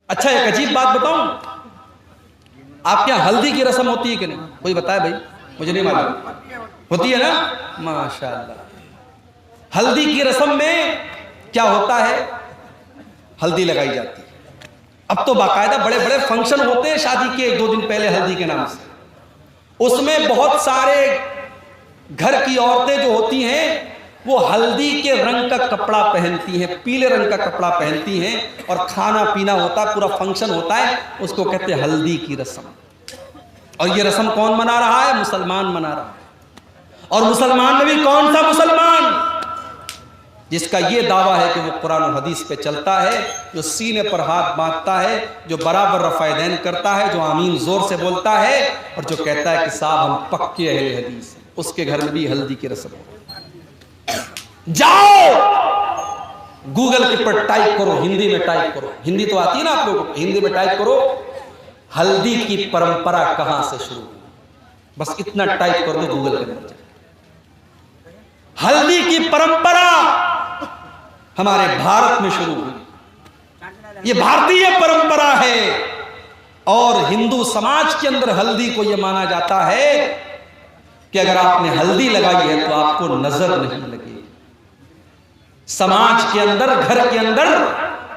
اچھا ایک عجیب بات بتاؤں، آپ کے یہاں ہلدی کی رسم ہوتی ہے کہ نہیں؟ کوئی بتائے بھائی، مجھے نہیں معلوم۔ ہوتی ہے نا؟ ماشاءاللہ۔ ہلدی کی رسم میں کیا ہوتا ہے؟ ہلدی لگائی جاتی ہے۔ اب تو باقاعدہ بڑے بڑے فنکشن ہوتے ہیں شادی کے 1-2 دن پہلے ہلدی کے نام سے۔ اس میں بہت سارے گھر کی عورتیں جو ہوتی ہیں وہ ہلدی کے رنگ کا کپڑا پہنتی ہیں، پیلے رنگ کا کپڑا پہنتی ہیں، اور کھانا پینا ہوتا ہے، پورا فنکشن ہوتا ہے، اس کو کہتے ہیں ہلدی کی رسم۔ اور یہ رسم کون منا رہا ہے؟ مسلمان منا رہا ہے۔ اور مسلمان میں بھی کون سا مسلمان؟ جس کا یہ دعویٰ ہے کہ وہ قرآن و حدیث پہ چلتا ہے، جو سینے پر ہاتھ باندھتا ہے، جو برابر رفع دین کرتا ہے، جو آمین زور سے بولتا ہے، اور جو کہتا ہے کہ صاحب ہم پکے اہل حدیث ہیں، اس کے گھر میں بھی ہلدی کی رسم ہو۔ جاؤ گوگل کے پر ٹائپ کرو، ہندی میں ٹائپ کرو، ہندی تو آتی ہے نا آپ لوگوں کو، ہندی میں ٹائپ کرو ہلدی کی پرمپرا کہاں سے شروع ہوئی، بس اتنا ٹائپ کر دو گوگل کے اندر۔ ہلدی کی پرمپرا ہمارے بھارت میں شروع ہوئی، یہ بھارتی پرمپرا ہے، اور ہندو سماج کے اندر ہلدی کو یہ مانا جاتا ہے کہ اگر آپ نے ہلدی لگائی ہے تو آپ کو نظر نہیں لگے گی، سماج کے اندر، گھر کے اندر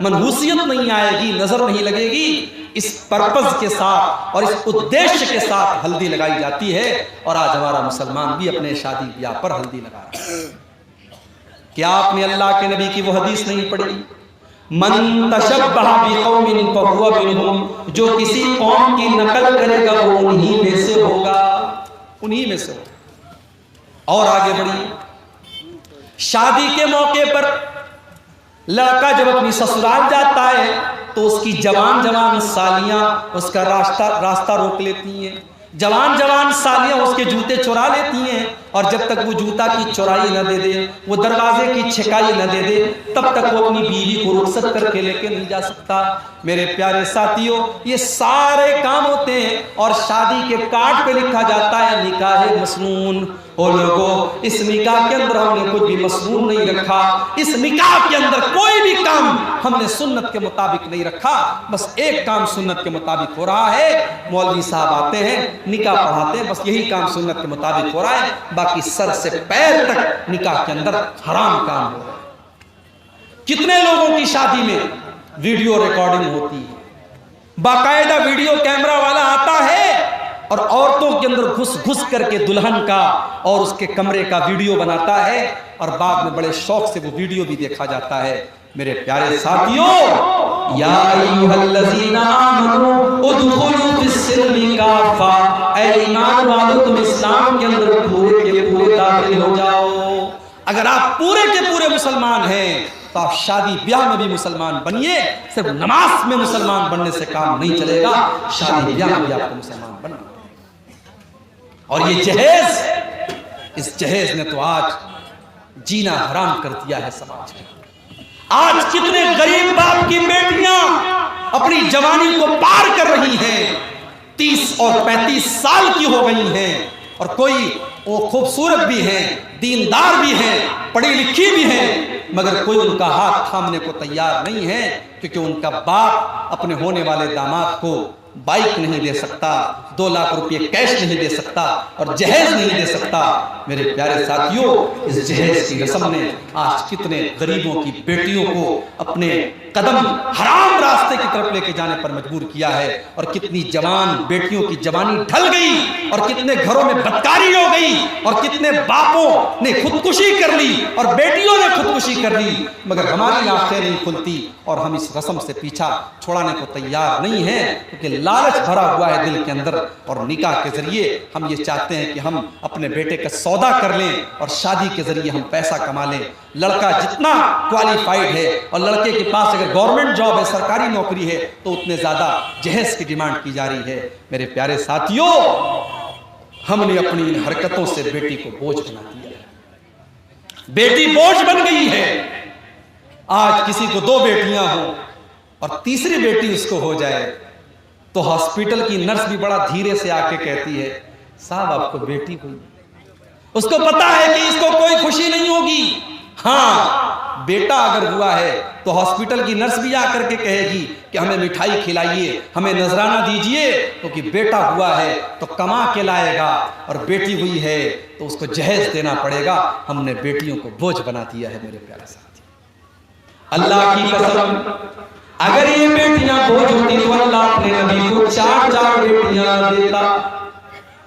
منحوسیت نہیں آئے گی، نظر نہیں لگے گی۔ اس پرپز کے ساتھ اور اس ادیش کے ساتھ ہلدی لگائی جاتی ہے، اور آج ہمارا مسلمان بھی اپنے شادی بیاہ پر ہلدی لگا رہا ہے۔ کیا آپ نے اللہ کے نبی کی وہ حدیث نہیں پڑھی؟ من تشبہ بقوم فہو منہم، جو کسی قوم کی نقل کرے گا وہ انہی میں سے ہوگا، انہی میں سے ہوگا۔ اور آگے بڑھیے، شادی کے موقع پر لڑکا جب اپنی سسرال جاتا ہے تو اس کی جوان جوان سالیاں اس کا راستہ روک لیتی ہیں، جوان جوان سالیاں اس کے جوتے چرا لیتی ہیں، اور جب تک وہ جوتا کی چورائی نہ دے دے، وہ دروازے کی چھکائی نہ دے دے، تب تک وہ اپنی بیوی کو رخصت کر کے لے کے نہیں جا سکتا۔ میرے پیارے ساتھیوں، یہ سارے کام ہوتے ہیں، اور شادی کے کارڈ پہ لکھا جاتا ہے نکاح مسنون۔ اور لوگوں، اس نکاح کے اندر ہم نے کچھ بھی مسنون نہیں رکھا، اس نکاح کے اندر کوئی بھی کام ہم نے سنت کے مطابق نہیں رکھا، بس ایک کام سنت کے مطابق ہو رہا ہے، مولوی صاحب آتے ہیں نکاح پڑھاتے ہیں، بس یہی کام سنت کے مطابق ہو رہا ہے، باقی سر سے پیر تک نکاح کے اندر حرام کام ہو رہا ہے۔ کتنے لوگوں کی شادی میں ویڈیو ریکارڈنگ ہوتی ہے، باقاعدہ ویڈیو کیمرہ والا آتا ہے اور عورتوں کے اندر گھس گھس کر کے دلہن کا اور اس کے کمرے کا ویڈیو بناتا ہے، اور بعد میں بڑے شوق سے وہ ویڈیو بھی دیکھا جاتا ہے۔ میرے پیارے ساتھیوں، یا ایھا الذین آمنوا ادخلوا فی السلم کافہ، اے ایمان والو تم اسلام کے اندر پورے کے پورے داخل ہو جاؤ۔ اگر آپ پورے کے پورے مسلمان ہیں تو آپ شادی بیاہ میں بھی مسلمان بنیے، صرف نماز میں مسلمان بننے سے کام نہیں چلے گا، شادی بیاہ میں بھی آپ کو مسلمان بننا۔ اور یہ جہیز، اس جہیز نے تو آج جینا حرام کر دیا ہے سماج میں۔ آج کتنے غریب باپ کی بیٹیاں اپنی جوانی کو پار کر رہی ہیں، 30 اور 35 سال کی ہو گئی ہیں، اور کوئی وہ خوبصورت بھی ہیں، دیندار بھی ہیں، پڑھی لکھی بھی ہیں، مگر کوئی ان کا ہاتھ تھامنے کو تیار نہیں ہے، کیونکہ ان کا باپ اپنے ہونے والے داماد کو بائک نہیں دے سکتا، 2 لاکھ روپے کیش نہیں دے سکتا، اور جہیز نہیں دے سکتا۔ میرے پیارے ساتھیوں، اس جہیز کی رسم نے آج کتنے غریبوں کی بیٹیوں کو اپنے قدم حرام راستے کی طرف لے کے جانے پر مجبور کیا ہے، اور کتنی جوان بیٹیوں کی جوانی ڈھل گئی، اور کتنے گھروں میں بدکاری ہو گئی، اور کتنے باپوں نے خودکشی کر لی اور بیٹیوں نے خودکشی کر لی، مگر ہماری آنکھیں نہیں کھلتی، اور ہم اس رسم سے پیچھا چھوڑانے کو تیار نہیں ہیں، کیونکہ لالچ بھرا ہوا ہے دل کے اندر، اور نکاح کے ذریعے ہم یہ چاہتے ہیں کہ ہم اپنے بیٹے کا سودا کر لیں، اور شادی کے ذریعے ہم پیسہ کما لیں۔ لڑکا جتنا کوالیفائیڈ ہے، اور لڑکے کے پاس اگر گورنمنٹ جاب ہے، سرکاری نوکری ہے، تو اتنے زیادہ جہیز کی ڈیمانڈ کی جا رہی ہے۔ میرے پیارے ساتھیوں، ہم نے اپنی ان حرکتوں سے بیٹی کو بوجھ بنا دیا ہے، بیٹی بوجھ بن گئی ہے۔ آج کسی کو 2 بیٹیاں ہوں اور تیسری بیٹی اس کو ہو جائے تو ہاسپٹل کی نرس بھی بڑا دھیرے سے آ کے کہتی ہے صاحب آپ کو بیٹی ہوئی، اس کو پتا ہے کہ اس کو کوئی خوشی نہیں ہوگی، ہاں بیٹا اگر ہوا ہے تو ہاسپٹل کی نرس بھی آ کر کے کہے گی کہ ہمیں مٹھائی کھلائیے، ہمیں نذرانہ دیجئے، کیونکہ بیٹا ہوا ہے تو کما کے لائے گا، اور بیٹی ہوئی ہے تو اس کو جہیز دینا پڑے گا۔ ہم نے بیٹیوں کو بوجھ بنا دیا ہے میرے پیارے ساتھی۔ اللہ کی قسم اگر یہ بیٹیاں بوجھ ہوتی تو اللہ اپنے نبی کو 4 بیٹیاں نہ دیتا۔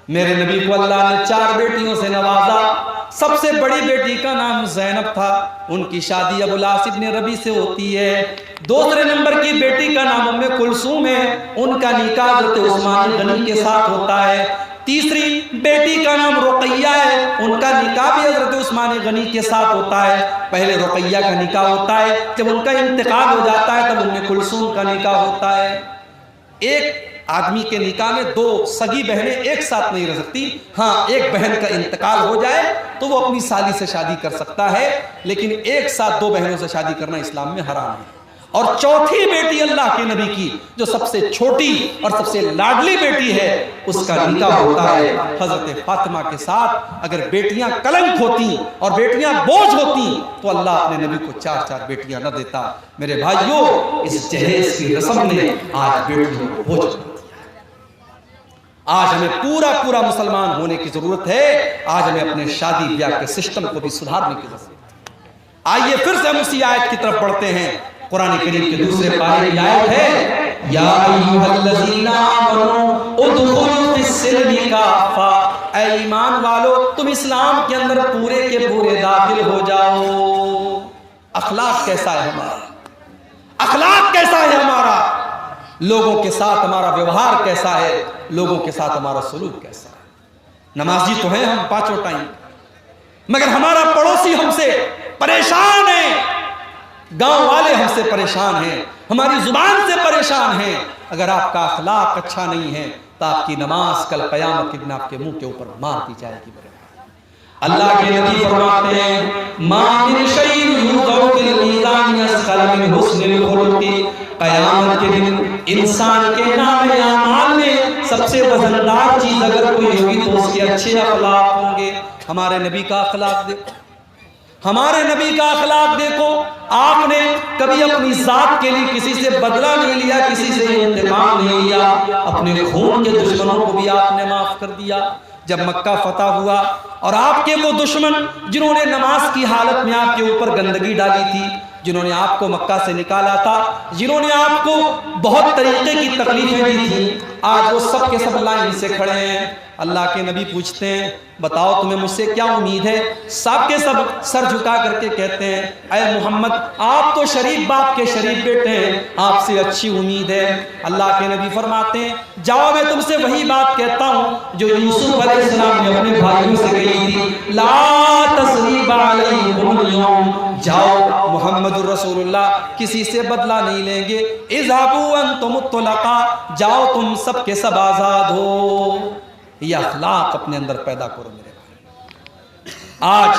میرے نبی کو اللہ نے 4 بیٹیوں سے نوازا۔ سب سے بڑی بیٹی کا نام زینب تھا، ان کی شادی ابو العاص ابن ربیع سے ہوتی ہے۔ دوسرے نمبر کی بیٹی کا نام ام کلثوم ہے، ان کا نکاح حضرت عثمان غنی کے ساتھ ہوتا ہے۔ تیسری بیٹی کا نام رقیہ ہے، ان کا نکاح بھی حضرت عثمان غنی کے ساتھ ہوتا ہے۔ پہلے رقیہ کا نکاح ہوتا ہے، جب ان کا انتقال ہو جاتا ہے تب ام کلثوم کا نکاح ہوتا ہے۔ ایک آدمی کے نکاح میں 2 سگی بہنیں ایک ساتھ نہیں رہ سکتی۔ ہاں ایک بہن کا انتقال ہو جائے تو وہ اپنی سالی سے شادی کر سکتا ہے، لیکن ایک ساتھ 2 بہنوں سے شادی کرنا اسلام میں حرام ہے۔ اور چوتھی بیٹی اللہ کے نبی کی جو سب سے چھوٹی اور سب سے لاڈلی بیٹی ہے، اس کا نکاح ہوتا ہے حضرت فاطمہ کے ساتھ۔ اگر بیٹیاں کلنک ہوتی اور بیٹیاں بوجھ ہوتی تو اللہ اپنے نبی کو 4 بیٹیاں نہ دیتا۔ میرے بھائیوں، اس جہیز کی رسم نے آج بیٹیوں کو بوجھ بنا دیا۔ آج ہمیں پورا مسلمان ہونے کی ضرورت ہے۔ آج ہمیں اپنے شادی بیاہ کے سسٹم کو بھی سدھارنے کی ضرورت ہے۔ آئیے پھر سے ہم اسی آیت کی طرف بڑھتے ہیں۔ قرآن کریم کے دوسرے پارے کی آیت ہے، یا ایھا الذین آمنوا ادخلوا فی السلم کافہ، اے ایمان والو تم اسلام کے اندر پورے کے پورے داخل ہو جاؤ۔ اخلاق کیسا ہے ہمارا؟ اخلاق کیسا ہے ہمارا؟ لوگوں کے ساتھ ہمارا ویوہار کیسا ہے؟ لوگوں کے ساتھ ہمارا سلوک کیسا ہے؟ نمازی تو ہیں ہم 5 ٹائم، مگر ہمارا پڑوسی ہم سے پریشان ہے، گاؤں والے ہم سے پریشان ہیں، ہماری زبان سے پریشان ہیں۔ اگر آپ کا اخلاق اچھا نہیں ہے تو آپ کی نماز کل قیامت کے دن آپ کے منہ کے اوپر مار دی جائے گی۔ اللہ کے نبی فرماتے ہیں، ما من شیء یوضع فی المیزان اثقل من حسن الخلق، قیامت کے دن انسان کے نام اعمال میں سب سے وزندار چیز اگر کوئی ہوگی تو اس کے اچھے اخلاق ہوں گے۔ ہمارے نبی کا اخلاق دیکھو، ہمارے نبی کا اخلاق دیکھو۔ آپ نے کبھی اپنی ذات کے لیے کسی سے بدلہ نہیں لیا، کسی سے انتقام نہیں لیا، اپنے خون کے دشمنوں کو بھی آپ نے معاف کر دیا۔ جب مکہ فتح ہوا اور آپ کے وہ دشمن جنہوں نے نماز کی حالت میں آپ کے اوپر گندگی ڈالی تھی، جنہوں نے آپ کو مکہ سے نکالا تھا، جنہوں نے آپ کو بہت طریقے کی تکلیفیں دی تھی، آج وہ سب کے سب لائن سے کھڑے ہیں۔ اللہ کے نبی پوچھتے ہیں، بتاؤ تمہیں مجھ سے کیا امید ہے؟ سب کے سب سر جھکا کر کے کہتے ہیں، اے محمد آپ تو شریف باپ کے شریف بیٹے ہیں، آپ سے اچھی امید ہے۔ اللہ کے نبی فرماتے ہیں، جاؤ میں تم سے وہی بات کہتا ہوں جو یوسف علیہ السلام نے اپنے بھائیوں سے کہی تھی، لا تثریب علیکم اليوم، جاؤ محمد الرسول اللہ کسی سے بدلہ نہیں لیں گے، اذهبوا انتم الطلقاء، جاؤ تم سب کے سب آزاد ہو۔ یہ اخلاق اپنے اندر پیدا کرو میرے بھائی۔ آج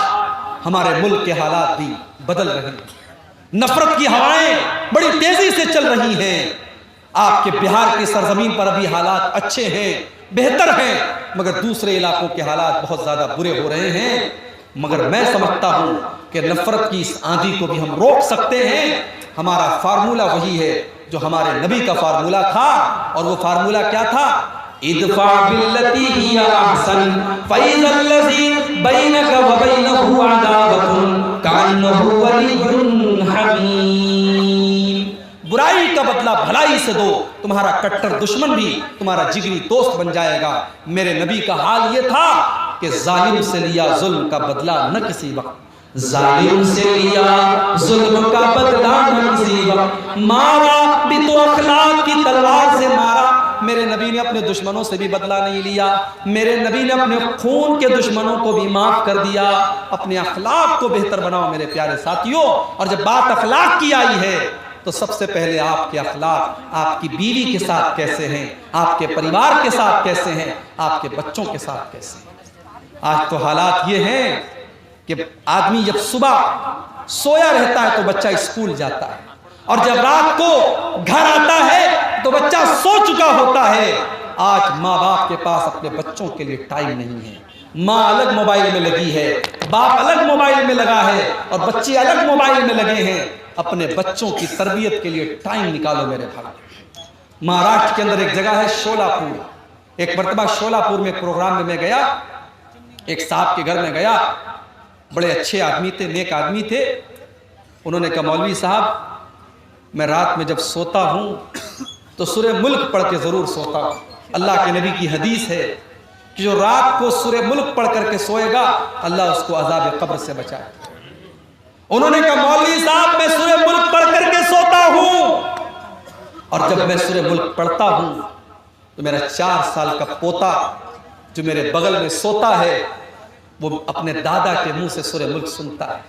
ہمارے ملک کے حالات بھی بدل رہے ہیں، نفرت کی ہوائیں بڑی تیزی سے چل رہی ہیں۔ آپ کے بہار کی سرزمین پر ابھی حالات اچھے ہیں، بہتر ہیں، مگر دوسرے علاقوں کے حالات بہت زیادہ برے ہو رہے ہیں۔ مگر میں سمجھتا ہوں کہ نفرت کی اس آندھی کو بھی ہم روک سکتے ہیں۔ ہمارا فارمولہ وہی ہے جو ہمارے نبی کا فارمولہ تھا، اور وہ فارمولہ کیا تھا؟ ادفع باللتی ہی احسن فاذا الذی بینک وبینہ عداوۃ کانہ ولی حمیم، برائی کا بدلہ بھلائی سے دو، تمہارا کٹر دشمن بھی تمہارا جگری دوست بن جائے گا۔ میرے نبی کا حال یہ تھا کہ ظالم سے لیا ظلم کا بدلہ نہ کسی وقت، ظالم سے لیا ظلم کا بدلہ نہ کسی وقت، مارا بھی تو اخلاق کی تلوار سے مارا۔ میرے نبی نے اپنے دشمنوں سے بھی بدلہ نہیں لیا، میرے نبی نے اپنے خون کے دشمنوں کو بھی معاف کر دیا۔ اپنے اخلاق کو بہتر بناؤ میرے پیارے ساتھیوں۔ اور جب بات اخلاق کی آئی ہے تو سب سے پہلے آپ کے اخلاق آپ کی بیوی کے ساتھ کیسے ہیں، آپ کے پریوار کے ساتھ کیسے ہیں، آپ کے بچوں کے ساتھ کیسے ہیں۔ آج تو حالات یہ ہیں کہ آدمی جب صبح سویا رہتا ہے تو بچہ اسکول جاتا ہے، اور جب رات کو گھر آتا ہے تو بچہ سو چکا ہوتا ہے۔ آج ماں باپ کے پاس اپنے بچوں کے لیے ٹائم نہیں ہے، ماں الگ موبائل میں لگی ہے، باپ الگ موبائل میں لگا ہے اور بچے الگ موبائل میں لگے ہیں۔ اپنے بچوں کی تربیت کے لیے ٹائم نکالو میرے بھائی۔ مہاراشٹر کے اندر ایک جگہ ہے شولاپور۔ ایک مرتبہ شولاپور میں پروگرام میں گیا، ایک صاحب کے گھر میں گیا، بڑے اچھے آدمی تھے، نیک آدمی تھے۔ انہوں نے کہا مولوی صاحب میں رات میں جب سوتا ہوں تو سورہ ملک پڑھ کے ضرور سوتا ہوں۔ اللہ کے نبی کی حدیث ہے کہ جو رات کو سورہ ملک پڑھ کر کے سوئے گا اللہ اس کو عذاب قبر سے بچائے۔ انہوں نے کہا مولوی صاحب میں سورہ ملک پڑھ کر کے سوتا ہوں، اور جب میں سورہ ملک پڑھتا ہوں تو میرا 4 سال کا پوتا جو میرے بغل میں سوتا ہے وہ اپنے دادا کے منہ سے سورہ ملک سنتا ہے،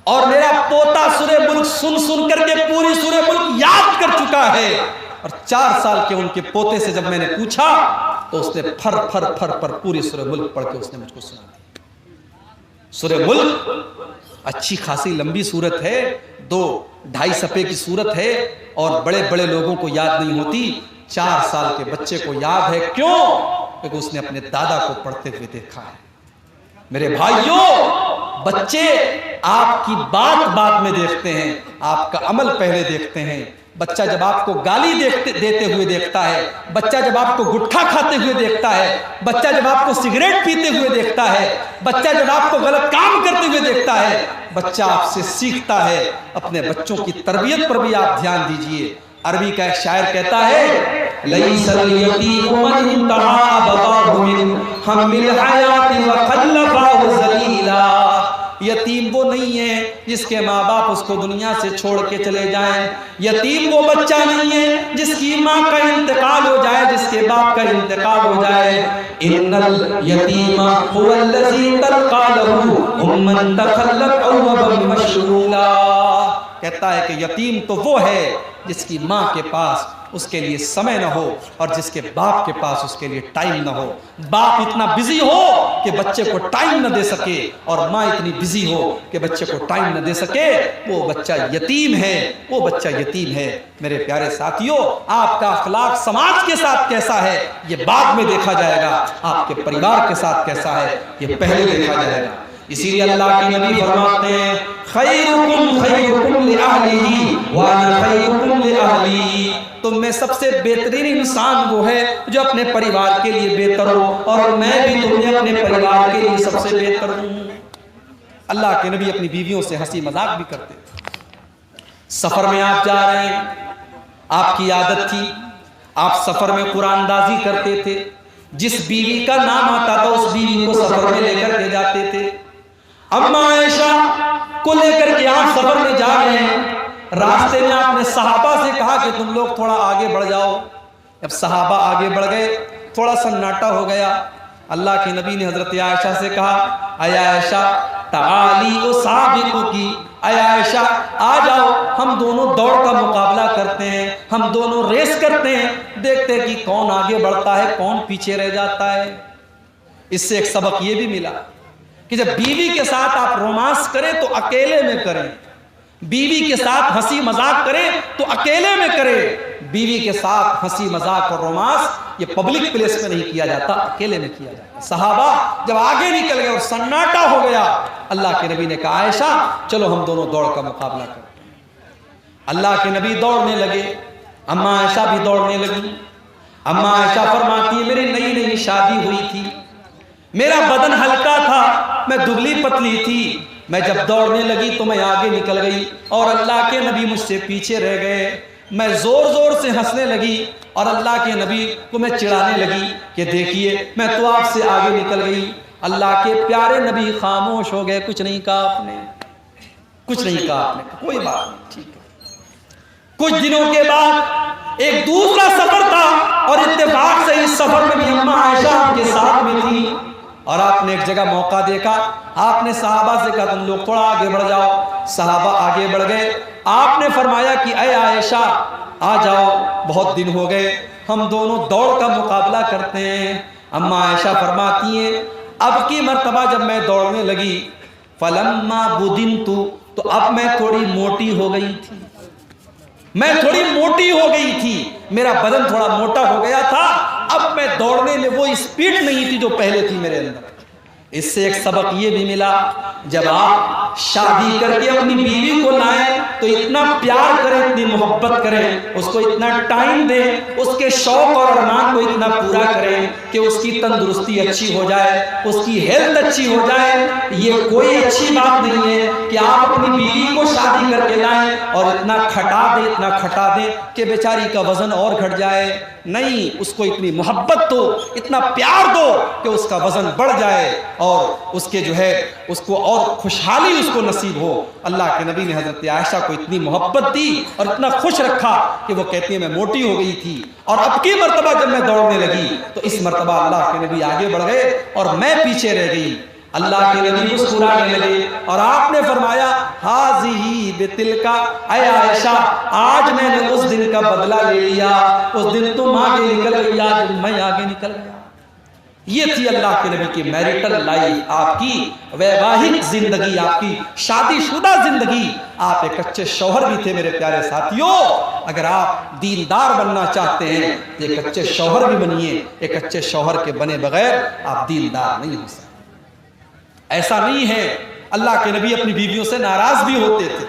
اور میرا پوتا سورہ ملک سن کر کے پوری سورہ ملک یاد کر چکا ہے۔ اور 4 سال کے ان کے پوتے سے جب میں نے پوچھا تو اس نے پھر پر پوری سورہ ملک پڑھ کے اس نے مجھ کو سنا دی۔ سورہ ملک اچھی خاصی لمبی سورت ہے، 2-2.5 صفحے کی سورت ہے، اور بڑے بڑے لوگوں کو یاد نہیں ہوتی، 4 سال کے بچے کو یاد ہے۔ کیوں؟ کیونکہ اس نے اپنے دادا کو پڑھتے ہوئے دیکھا ہے۔ میرے بھائیوں، بچے آپ کی بات میں دیکھتے ہیں، آپ کا عمل پہلے دیکھتے ہیں۔ بچہ جب آپ کو گالی دیتے ہوئے دیکھتا ہے، بچہ جب آپ کو گٹھا کھاتے ہوئے دیکھتا ہے، بچہ جب آپ کو سگریٹ پیتے ہوئے دیکھتا ہے، بچہ جب آپ کو غلط کام کرتے ہوئے دیکھتا ہے، بچہ آپ سے سیکھتا ہے۔ اپنے بچوں کی تربیت پر بھی آپ دھیان دیجئے۔ عربی کا ایک شاعر کہتا ہے لَيْسَ الْيَتِيمُ مَنِ انْتَهَى أَبَوَاهُ مِنْ حَمِّ الْحَيَاةِ وَخَلَّفَهُ ذَلِيلًا۔ یتیم وہ نہیں ہے جس کے ماں باپ اس کو دنیا سے چھوڑ کے چلے جائیں۔ یتیم وہ بچہ نہیں ہے جس کی ماں کا انتقال ہو جائے، جس کے باپ کا انتقال ہو جائے۔ ان الیتیم هو الذی تلقى له امًا تخلت اوبا مشغولا۔ کہتا ہے کہ یتیم تو وہ ہے جس کی ماں کے پاس اس کے لیے سمے نہ ہو اور جس کے باپ کے پاس اس کے لیے ٹائم نہ ہو۔ باپ اتنا بزی ہو کہ بچے کو ٹائم نہ دے سکے، اور ماں اتنی بزی ہو کہ بچے کو ٹائم نہ دے سکے، وہ بچہ یتیم ہے، وہ بچہ یتیم ہے۔ میرے پیارے ساتھیوں، آپ کا اخلاق سماج کے ساتھ کیسا ہے یہ بعد میں دیکھا جائے گا، آپ کے پریوار کے ساتھ کیسا ہے یہ پہلے دیکھا جائے گا۔ اسی لیے اللہ کے نبی فرماتے ہیں خیرکم خیرکم لأہلہ وانا خیرکم لأہلی۔ تم میں سب سے بہترین انسان وہ ہے جو اپنے پریوار کے لیے بہتر ہو، اور میں بھی تمہیں اپنے پریوار کے لیے سب سے بہتر ہوں۔ اللہ کے نبی اپنی بیویوں سے ہنسی مذاق بھی کرتے تھے۔ سفر میں آپ جا رہے ہیں، آپ کی عادت تھی آپ سفر میں قرآن اندازی کرتے تھے، جس بیوی کا نام آتا تھا اس بیوی کو سفر میں لے کر کے جاتے تھے۔ اما عائشہ کو لے کر کے آپ سفر میں جا رہے ہیں، راستے میں آپ نے صحابہ سے کہا کہ تم لوگ تھوڑا آگے بڑھ جاؤ۔ جب صحابہ آگے بڑھ گئے تھوڑا سناٹا ہو گیا۔ اللہ کے نبی نے حضرت عائشہ سے کہا اے عائشہ تعالی اسابقکی، اے عائشہ آ جاؤ، ہم دونوں دوڑ کا مقابلہ کرتے ہیں، ہم دونوں ریس کرتے ہیں، دیکھتے ہیں کہ کون آگے بڑھتا ہے کون پیچھے رہ جاتا ہے۔ اس سے ایک سبق یہ بھی ملا کہ جب بیوی کے ساتھ آپ رومانس کریں تو اکیلے میں کریں، بیوی کے ساتھ ہنسی مذاق کریں تو اکیلے میں کریں۔ بیوی کے ساتھ ہنسی مذاق اور رومانس یہ پبلک پلیس میں نہیں کیا جاتا، اکیلے میں کیا جاتا۔ صحابہ جب آگے نکل گئے اور سناٹا ہو گیا، اللہ کے نبی نے کہا عائشہ چلو ہم دونوں دوڑ کا مقابلہ کرتے ہیں۔ اللہ کے نبی دوڑنے لگے، اما عائشہ بھی دوڑنے لگی۔ اما عائشہ فرماتی ہے میری نئی نئی شادی ہوئی تھی، میرا بدن ہلکا تھا، میں دبلی پتلی تھی، میں جب دوڑنے لگی تو میں آگے نکل گئی اور اللہ کے نبی مجھ سے پیچھے رہ گئے۔ میں زور زور سے ہنسنے لگی اور اللہ کے نبی کو میں چڑھانے لگی کہ دیکھیے میں تو آپ سے آگے نکل گئی۔ اللہ کے پیارے نبی خاموش ہو گئے، کچھ نہیں کہا آپ نے، کچھ نہیں کہا آپ نے، کوئی بات نہیں، ٹھیک ہے۔ کچھ دنوں کے بعد ایک دوسرا سفر تھا اور اتفاق سے اس سفر میں بھی اما عائشہ آپ کے ساتھ میں تھی، اور آپ نے ایک جگہ موقع دیکھا، آپ نے صحابہ سے کہا تم لوگ تھوڑا آگے بڑھ جاؤ۔ صحابہ آگے بڑھ گئے، آپ نے فرمایا کہ اے عائشہ آ جاؤ، بہت دن ہو گئے، ہم دونوں دوڑ کا مقابلہ کرتے ہیں۔ اما عائشہ فرماتی ہیں اب کی مرتبہ جب میں دوڑنے لگی فلما بدنت، تو اب میں تھوڑی موٹی ہو گئی تھی، میں تھوڑی موٹی ہو گئی تھی، میرا بدن تھوڑا موٹا ہو گیا تھا، اب میں دوڑنے میں وہ اسپیڈ نہیں تھی جو پہلے تھی میرے اندر۔ اس سے ایک سبق یہ بھی ملا، جب آپ شادی کر کے اپنی بیوی کو لائیں تو اتنا پیار کریں، اتنی محبت کریں، اس کو اتنا ٹائم دیں، اس کے شوق اور ارمان کو اتنا پورا کریں کہ اس کی تندرستی اچھی ہو جائے، اس کی ہیلتھ اچھی ہو جائے۔ یہ کوئی اچھی بات نہیں ہے کہ آپ اپنی بیوی کو شادی کر کے لائیں اور اتنا کھٹا دیں کہ بیچاری کا وزن اور گھٹ جائے۔ نہیں، اس کو اتنی محبت دو، اتنا پیار دو کہ اس کا وزن بڑھ جائے اور اس کے جو ہے اس کو اور خوشحالی اس کو نصیب ہو۔ اللہ کے نبی نے حضرت عائشہ کو اتنی محبت دی اور اتنا خوش رکھا کہ وہ کہتی ہے میں موٹی ہو گئی تھی، اور اب کی مرتبہ جب میں دوڑنے لگی تو اس مرتبہ اللہ کے نبی آگے بڑھ گئے اور میں پیچھے رہ گئی۔ اللہ کے نبی مسکرانے لگے اور آپ نے فرمایا ہاذی بتلکا، اے عائشہ آج میں نے اس دن کا بدلہ لے لیا، اس دن تم آگے نکل گئی، آج میں آگے نکل گیا۔ یہ تھی اللہ کے نبی کی میریٹل لائف، آپ کی ویواہک زندگی، آپ کی شادی شدہ زندگی۔ آپ ایک اچھے شوہر بھی تھے میرے پیارے ساتھیوں۔ اگر آپ دیندار بننا چاہتے ہیں تو ایک اچھے شوہر بھی بنیے، ایک اچھے شوہر کے بنے بغیر آپ دیندار نہیں ہو سکتے۔ ایسا نہیں ہے، اللہ کے نبی اپنی بیویوں سے ناراض بھی ہوتے تھے۔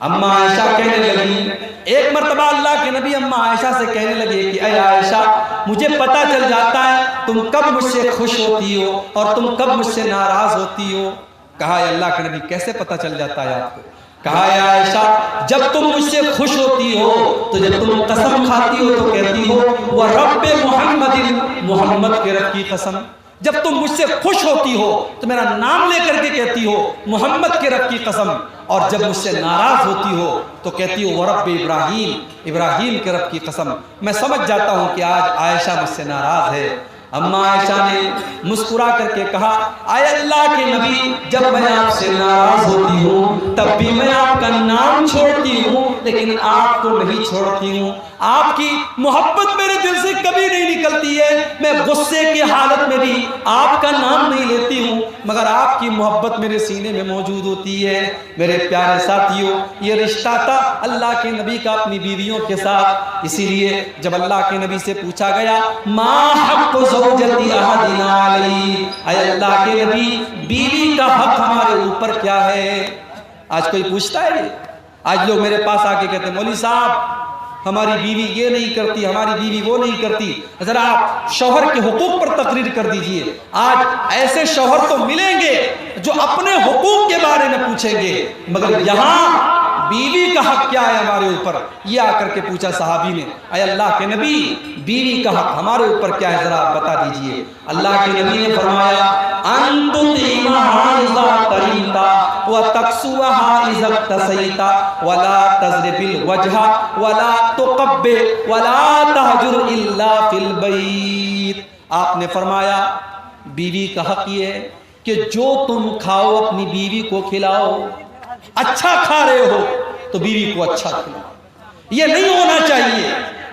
اماں عائشہ کہنے لگی، ایک مرتبہ اللہ کے نبی اماں عائشہ سے کہنے لگے کہ اے عائشہ مجھے پتہ چل جاتا ہے تم کب مجھ سے خوش ہوتی ہو اور تم کب مجھ سے ناراض ہوتی ہو۔ کہا ہے اللہ کے نبی کیسے پتہ چل جاتا ہے آپ کو؟ کہا ہے عائشہ جب تم مجھ سے خوش ہوتی ہو تو جب تم قسم کھاتی ہو تو کہتی ہو وَرَبِّ مُحَمَّدٍ، محمد کے رب کی قسم۔ جب تم مجھ سے خوش ہوتی ہو تو میرا نام لے کر کے کہتی ہو محمد کے رب کی قسم، اور جب مجھ سے ناراض ہوتی ہو تو کہتی ہو وَرَبِّ ابراہیم، ابراہیم کے رب کی قسم۔ میں سمجھ جاتا ہوں کہ آج عائشہ مجھ سے ناراض ہے۔ اماں عائشہ نے مسکرا کر کے کہا اے اللہ کے نبی جب میں آپ سے ناراض ہوتی ہوں تب بھی میں آپ کا نام چھوڑتی ہوں لیکن آپ کو نہیں چھوڑتی ہوں۔ آپ کی محبت میرے دل سے کبھی نہیں نکلتی ہے، میں غصے کی حالت میں بھی آپ کا نام نہیں لیتی ہوں مگر آپ کی محبت میرے سینے میں موجود ہوتی ہے۔ میرے پیارے ساتھیوں، یہ رشتہ تھا اللہ کے نبی کا اپنی بیویوں کے ساتھ۔ اسی لیے جب اللہ کے نبی سے پوچھا گیا ما حق زوجتی احدنا علی، اے اللہ کے نبی بیوی کا حق ہمارے اوپر کیا ہے؟ آج کوئی پوچھتا ہے؟ آج لوگ میرے پاس آ کے کہتے ہیں مولوی صاحب ہماری بیوی یہ نہیں کرتی، ہماری بیوی وہ نہیں کرتی۔ ذرا آپ شوہر کے حقوق پر تقریر کر دیجئے۔ آج ایسے شوہر تو ملیں گے جو اپنے حقوق کے بارے میں پوچھیں گے، مگر یہاں بیوی کا حق کیا ہے ہمارے اوپر؟ یہ آ کر کے پوچھا صحابی نے، اے اللہ کے نبی بیوی کا حق ہمارے اوپر کیا ہے، ذرا آپ بتا دیجئے۔ اللہ کے نبی نے فرمایا ان تطعمها اذا طعمت وتكسوها اذا اكتسيت ولا تضرب الوجه ولا تقبح ولا تهجر الا في البيت۔ آپ نے فرمایا بیوی کا حق یہ ہے کہ جو تم کھاؤ اپنی بیوی کو کھلاؤ، اچھا کھا رہے ہو تو بیوی کو اچھا کھلاؤ۔ یہ نہیں ہونا چاہیے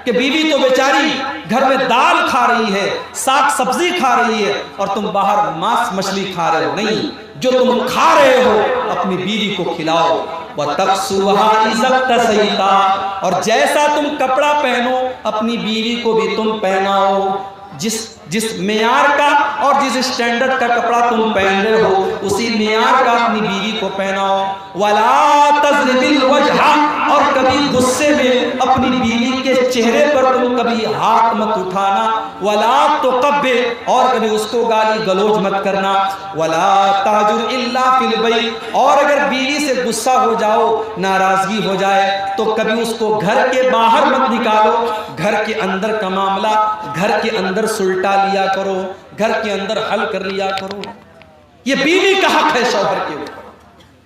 کہ بیوی تو بیچاری گھر میں دال کھا رہی ہے، ساگ سبزی کھا رہی ہے اور تم باہر ماس مچھلی کھا رہے ہو۔ نہیں، جو تم کھا رہے ہو اپنی بیوی کو کھلاؤ۔ وَتَكْسُوهَا إِذَا اكْتَسَيْتَ، اور جیسا تم کپڑا پہنو اپنی بیوی کو بھی تم پہناؤ۔ جس معیار کا اور جس اسٹینڈرڈ کا کپڑا تم پہن رہے ہو اسی معیار کا اپنی بیوی کو پہناؤ۔ وَلَا تَضْرِبِ الْوَجْهَ، اور کبھی غصے میں اپنی بیوی کے چہرے پر تم کبھی ہاتھ مت اٹھانا۔ وَلَا تُقَبِّحْ، اور کبھی اس کو گالی گلوچ مت کرنا۔ وَلَا تَهْجُرْ إِلَّا فِي الْبَيْتِ، اور اگر بیوی سے غصہ ہو جاؤ، ناراضگی ہو جائے تو کبھی اس کو گھر کے باہر مت نکالو، گھر کے اندر کا معاملہ گھر کے اندر سلٹا لیا کرو، گھر کے اندر حل کر لیا کرو۔ یہ بیوی کا حق ہے شوہر کے اوپر۔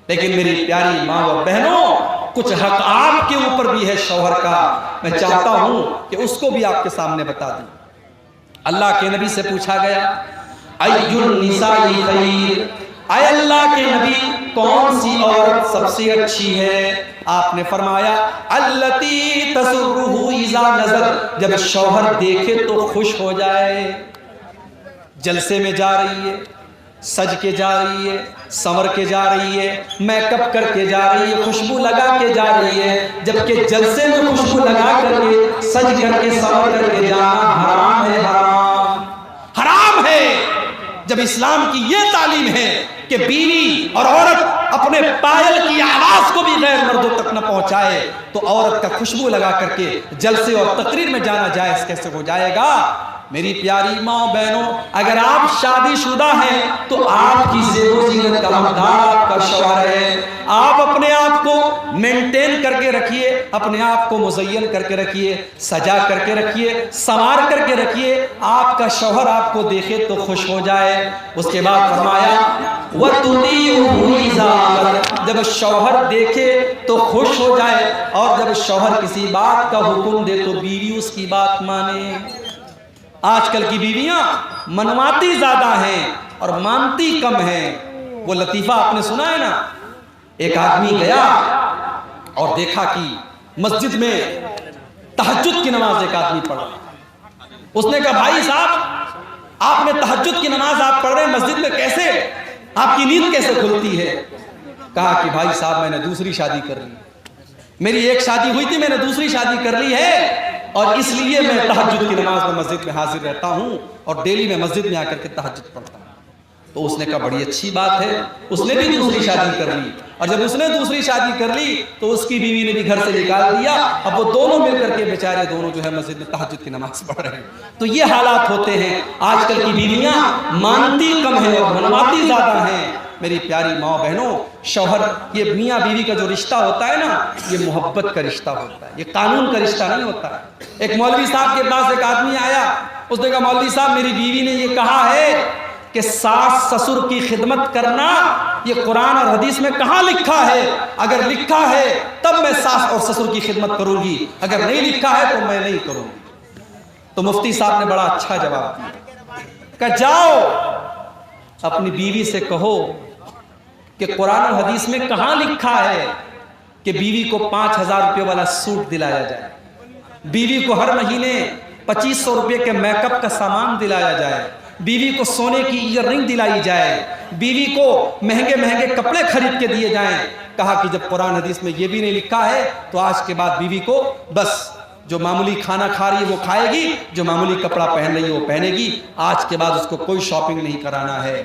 لیکن میری پیاری ماں و بہنوں، کچھ حق آپ کے اوپر بھی ہے شوہر کا، میں چاہتا ہوں کہ اس کو بھی آپ کے سامنے بتا دوں۔ اللہ کے نبی سے پوچھا گیا ای النساء خیر، اے اللہ کے نبی کون سی عورت سب سے اچھی ہے؟ آپ نے فرمایا التی تسرہ اذا نظر، جب شوہر دیکھے تو خوش ہو جائے۔ جلسے میں جا رہی ہے، سج کے جا رہی ہے، سنور کے جا رہی ہے، میک اپ کر کے جا رہی ہے، خوشبو لگا کے جا رہی ہے، جبکہ جلسے میں خوشبو لگا کر کے سج کر کے سنور کر کے جانا حرام ہے، حرام ہے۔ جب اسلام کی یہ تعلیم ہے کہ بیوی اور عورت اپنے پائل کی آواز کو بھی غیر مردوں تک نہ پہنچائے تو عورت کا خوشبو لگا کر کے جلسے اور تقریر میں جانا جائز کیسے ہو جائے گا؟ میری پیاری ماں بہنوں، اگر آپ شادی شدہ ہیں تو آپ کی زیب و زینت کا حقدار آپ کا شوہر ہے۔ آپ اپنے آپ کو مینٹین کر کے رکھیے، اپنے آپ کو مزین کر کے رکھیے، سجا کر کے رکھیے، سنوار کر کے رکھیے، آپ کا شوہر آپ کو دیکھے تو خوش ہو جائے۔ اس کے بعد فرمایا وَتُطِيعُهُ إِذَا، جب شوہر دیکھے تو خوش ہو جائے، اور جب شوہر کسی بات کا حکم دے تو بیوی اس کی بات مانے۔ آج کل کی بیویاں منواتی زیادہ ہیں اور مانتی کم ہیں۔ وہ لطیفہ آپ نے سنا ہے نا، ایک آدمی گیا اور دیکھا کہ مسجد میں تہجد کی نماز ایک آدمی پڑھ رہا۔ اس نے کہا بھائی صاحب آپ نے تہجد کی نماز آپ پڑھ رہے ہیں مسجد میں، کیسے آپ کی نیند کیسے کھلتی ہے؟ کہا کہ بھائی صاحب میں نے دوسری شادی کر لی، میری ایک شادی ہوئی تھی میں نے دوسری شادی کر لی ہے، اور اس لیے میں تہجد کی نماز میں مسجد میں حاضر رہتا ہوں اور ڈیلی میں مسجد میں آ کر کے تہجد پڑھتا ہوں۔ تو اس نے کہا بڑی اچھی بات ہے، اس نے بھی دوسری شادی کر لی، اور جب اس نے دوسری شادی کر لی تو اس کی بیوی نے بھی گھر سے نکال دیا، اب وہ دونوں مل کر کے بیچارے دونوں جو ہے مسجد میں تہجد کی نماز پڑھ رہے ہیں۔ تو یہ حالات ہوتے ہیں، آج کل کی بیویاں مانتی کم ہیں اور منواتی زیادہ ہیں۔ میری پیاری ماں بہنوں، شوہر، یہ میاں بیوی کا جو رشتہ ہوتا ہے نا، یہ محبت کا رشتہ ہوتا ہے، یہ قانون کا رشتہ نہیں ہوتا ہے۔ ایک مولوی صاحب کے پاس ایک آدمی آیا، اس نے کہا مولوی صاحب میری بیوی نے یہ کہا ہے کہ ساس سسر کی خدمت کرنا یہ قرآن اور حدیث میں کہاں لکھا ہے؟ اگر لکھا ہے تب میں ساس اور سسر کی خدمت کروں گی، اگر نہیں لکھا ہے تو میں نہیں کروں گی۔ تو مفتی صاحب نے بڑا اچھا جواب دیا کہ جاؤ اپنی بیوی سے کہو کہ قرآن و حدیث میں کہاں لکھا ہے کہ بیوی کو 5,000 روپے والا سوٹ دلایا جائے، بیوی کو ہر مہینے 2,500 روپے کے میک اپ کا سامان دلایا جائے، بیوی کو سونے کی ایئر رنگ دلائی جائے، بیوی کو مہنگے مہنگے کپڑے خرید کے دیے جائیں۔ کہا کہ جب قرآن حدیث میں یہ بھی نہیں لکھا ہے تو آج کے بعد بیوی کو بس جو معمولی کھانا کھا رہی ہے وہ کھائے گی، جو معمولی کپڑا پہن رہی ہے وہ پہنے گی، آج کے بعد اس کو کوئی شاپنگ نہیں کرانا ہے۔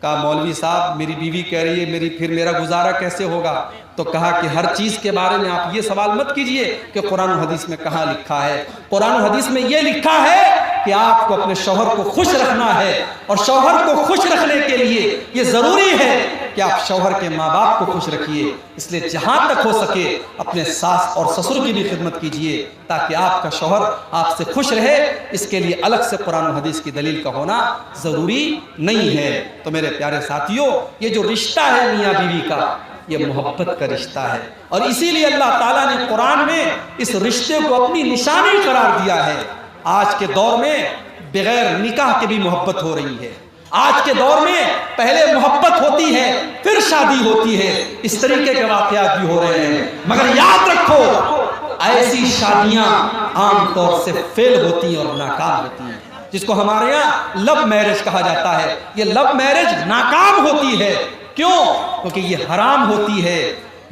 کہا مولوی صاحب میری بیوی کہہ رہی ہے پھر میرا گزارا کیسے ہوگا؟ تو کہا کہ ہر چیز کے بارے میں آپ یہ سوال مت کیجئے کہ قرآن و حدیث میں کہاں لکھا ہے۔ قرآن و حدیث میں یہ لکھا ہے کہ آپ کو اپنے شوہر کو خوش رکھنا ہے، اور شوہر کو خوش رکھنے کے لیے یہ ضروری ہے کہ آپ شوہر کے ماں باپ کو خوش رکھیے۔ اس لیے جہاں تک ہو سکے اپنے ساس اور سسر کی بھی خدمت کیجئے تاکہ آپ کا شوہر آپ سے خوش رہے۔ اس کے لیے الگ سے قرآن و حدیث کی دلیل کا ہونا ضروری نہیں ہے۔ تو میرے پیارے ساتھیوں، یہ جو رشتہ ہے میاں بیوی کا، یہ محبت کا رشتہ ہے، اور اسی لیے اللہ تعالیٰ نے قرآن میں اس رشتے کو اپنی نشانی قرار دیا ہے۔ آج کے دور میں بغیر نکاح کے بھی محبت ہو رہی ہے، آج کے دور میں پہلے محبت ہوتی ہے پھر شادی ہوتی ہے، اس طریقے کے واقعات بھی ہو رہے ہیں۔ مگر یاد رکھو ایسی شادیاں عام طور سے فیل ہوتی ہیں اور ناکام ہوتی ہیں، جس کو ہمارے یہاں لو میرج کہا جاتا ہے۔ یہ لو میرج ناکام ہوتی ہے، کیوں؟ کیونکہ یہ حرام ہوتی ہے۔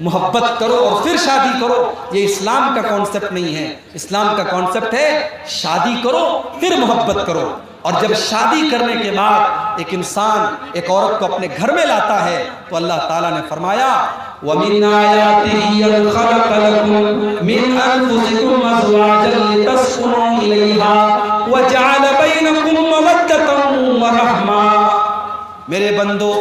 محبت کرو اور پھر شادی کرو، یہ اسلام کا کانسیپٹ نہیں ہے۔ اسلام کا کانسیپٹ ہے شادی کرو پھر محبت کرو، اور جب شادی کرنے کے بعد ایک انسان ایک عورت کو اپنے گھر میں لاتا ہے تو اللہ تعالیٰ نے فرمایا وَمِنْ آيَاتِهِ أَنْ خَلَقَ لَكُم مِّنْ أَنفُسِكُمْ أَزْوَاجًا لِتَسْكُنُوا إِلَيْهَا وَجَعَلَ بَيْنَكُم مَّوَدَّةً وَرَحْمَةً۔ میرے بندو،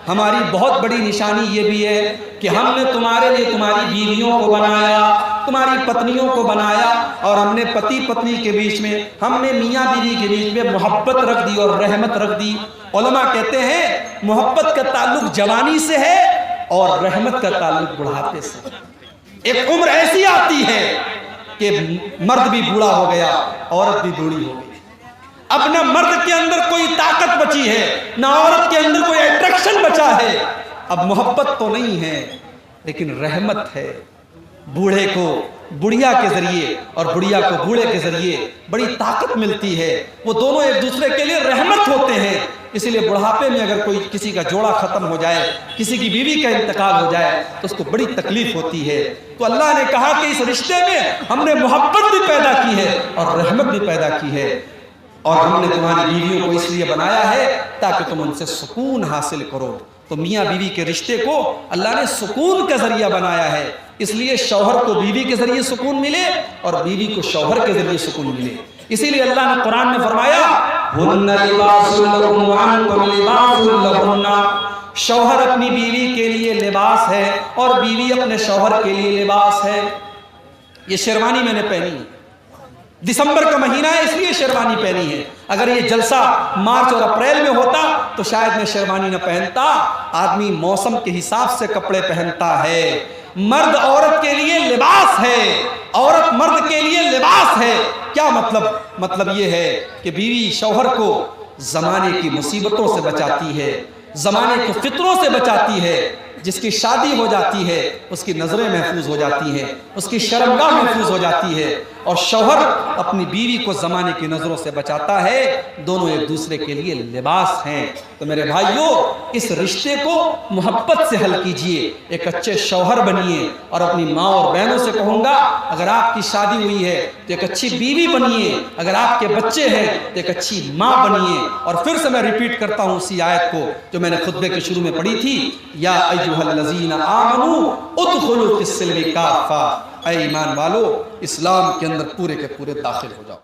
ہماری بہت بڑی نشانی یہ بھی ہے کہ ہم نے تمہارے لیے تمہاری بیویوں کو بنایا، تمہاری پتنیوں کو بنایا، اور ہم نے پتی پتنی کے بیچ میں، ہم نے میاں بیوی کے بیچ میں محبت رکھ دی اور رحمت رکھ دی۔ علماء کہتے ہیں محبت کا تعلق جوانی سے ہے اور رحمت کا تعلق بڑھاپے سے۔ ایک عمر ایسی آتی ہے کہ مرد بھی بوڑھا ہو گیا، عورت بھی بوڑھی ہو گئی، اب نہ مرد کے اندر کوئی طاقت بچی ہے، نہ عورت کے اندر کوئی اٹریکشن بچا ہے۔ اب محبت تو نہیں ہے لیکن رحمت ہے۔ بوڑھے کو بڑھیا کے ذریعے اور بڑھیا کو بوڑھے کے ذریعے بڑی طاقت ملتی ہے، وہ دونوں ایک دوسرے کے لیے رحمت ہوتے ہیں۔ اسی لیے بڑھاپے میں اگر کوئی کسی کا جوڑا ختم ہو جائے، کسی کی بیوی کا انتقال ہو جائے تو اس کو بڑی تکلیف ہوتی ہے۔ تو اللہ نے کہا کہ اس رشتے میں ہم نے محبت بھی پیدا کی ہے اور رحمت بھی پیدا کی ہے۔ اور ہم نے تمہاری بیویوں کو اس لیے بنایا ہے تاکہ تم ان سے سکون حاصل کرو۔ تو میاں بیوی کے رشتے کو اللہ نے سکون کا ذریعہ بنایا ہے، اس لیے شوہر کو بیوی کے ذریعے سکون ملے اور بیوی کو شوہر کے ذریعے سکون ملے۔ اسی لیے اللہ نے قرآن میں فرمایا ہن لباس لکم وانتم لباس لہن، شوہر اپنی بیوی کے لیے لباس ہے اور بیوی اپنے شوہر کے لیے لباس ہے۔ یہ شیروانی میں نے پہنی ہے، دسمبر کا مہینہ ہے اس لیے شیروانی پہنی ہے، اگر یہ جلسہ مارچ اور اپریل میں ہوتا تو شاید میں شیروانی نہ پہنتا۔ آدمی موسم کے حساب سے کپڑے پہنتا ہے۔ مرد عورت کے لیے لباس ہے، عورت مرد کے لیے لباس ہے۔ کیا مطلب یہ ہے کہ بیوی شوہر کو زمانے کی مصیبتوں سے بچاتی ہے، زمانے کے فتنوں سے بچاتی ہے۔ جس کی شادی ہو جاتی ہے اس کی نظریں محفوظ ہو جاتی ہیں، اس کی شرمگاہ محفوظ ہو جاتی ہے، اور شوہر اپنی بیوی کو زمانے کی نظروں سے بچاتا ہے۔ دونوں ایک دوسرے کے لیے لباس ہیں۔ تو میرے بھائیوں، اس رشتے کو محبت سے حل کیجئے، ایک اچھے شوہر بنیے۔ اور اپنی ماں اور بہنوں سے کہوں گا، اگر آپ کی شادی ہوئی ہے تو ایک اچھی بیوی بنیے، اگر آپ کے بچے ہیں تو ایک اچھی ماں بنیے۔ اور پھر سے میں ریپیٹ کرتا ہوں اسی آیت کو جو میں نے خطبے کے شروع میں پڑھی تھی، یا ایھا الذین آمنوا ادخلوا فی السلم کافہ، اے ایمان والو اسلام کے اندر پورے کے پورے داخل ہو جاؤ۔